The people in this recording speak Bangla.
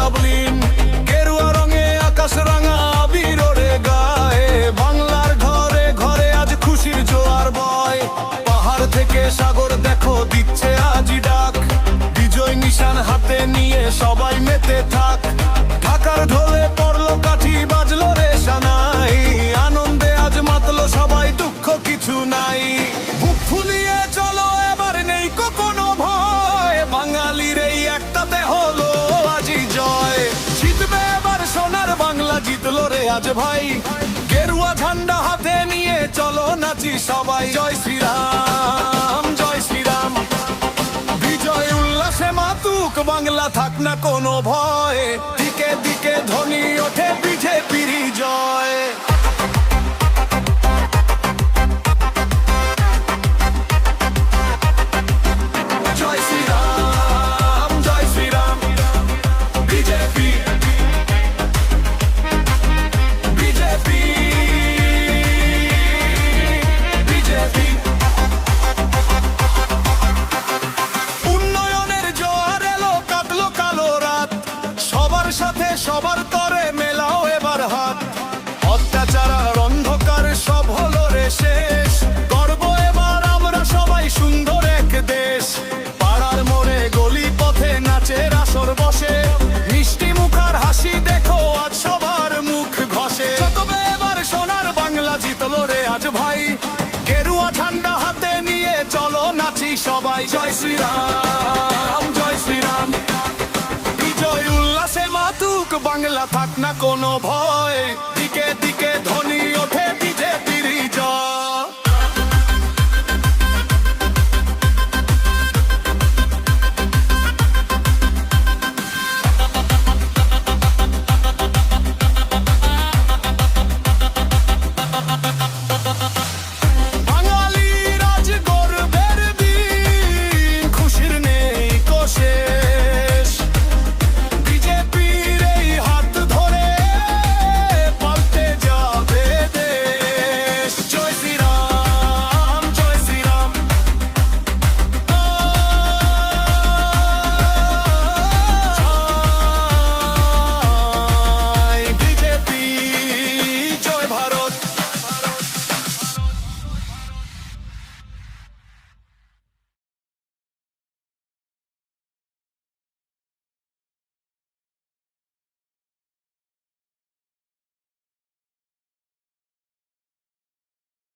জাভলিন, গেরুয়া রঙে আকাশ রাঙা আবির ওরে গায়ে। বাংলার ঘরে ঘরে আজ খুশির জোয়ার বয়। পাহাড় থেকে সাগর দেখো দিচ্ছে আজি ডাক, বিজয় নিশান হাতে নিয়ে সবাই মেতে থাক। ঢাকার ঢোলে পড়লো কাঠি, বাজলো রে সানাই, আনন্দে আজ মাতলো সবাই, দুঃখ কিছু নাই। বুক ফুলিয়ে চলো এবার নেই কোনো ভয়, বাঙালির এই একটাতে হলো আজি জয়। জিতবে এবার সোনার বাংলা, জিতলো রে আজ ভাই, গেরুয়া ঝান্ডা হাতে নিয়ে চলো নাচি সবাই। জয় শ্রীরাম, জয় শ্রীরাম, বিজয় উল্লাসে মাতুক বাংলা, থাক না কোনো ভয়। দিকে দিকে ধ্বনি ওঠে বিজেপির জয়। জয় শ্রীরাম, জয় শ্রীরাম, বিজেপি, বিজেপি, বিজেপি। উন্নয়নের জোয়ার এলো, কাটলো কালো রাত, সবার সাথে সবার তরে মেলাও এবার হাত। অত্যাচার আর অন্ধকার সব হলো রে শেষ, গর্ব এবার আমরা সবাই, সুন্দর এক দেশ। পাড়ার মোড়ে গলি পথে নাচের আসর বসে, মিষ্টি মুখার হাসি দেখো আজ সবার মুখ ঘষে। চকবে এবার সোনার বাংলা, জিতলো রে আজ ভাই, গেরুয়া ঝান্ডা হাতে নিয়ে চলো নাচি সবাই। জয় শ্রীরাম, জয় শ্রীরাম, বিজয় উল্লাসে মাতুক বাংলা, থাক না কোনো ভয়। দিকে দিকে ধ্বনি ওঠে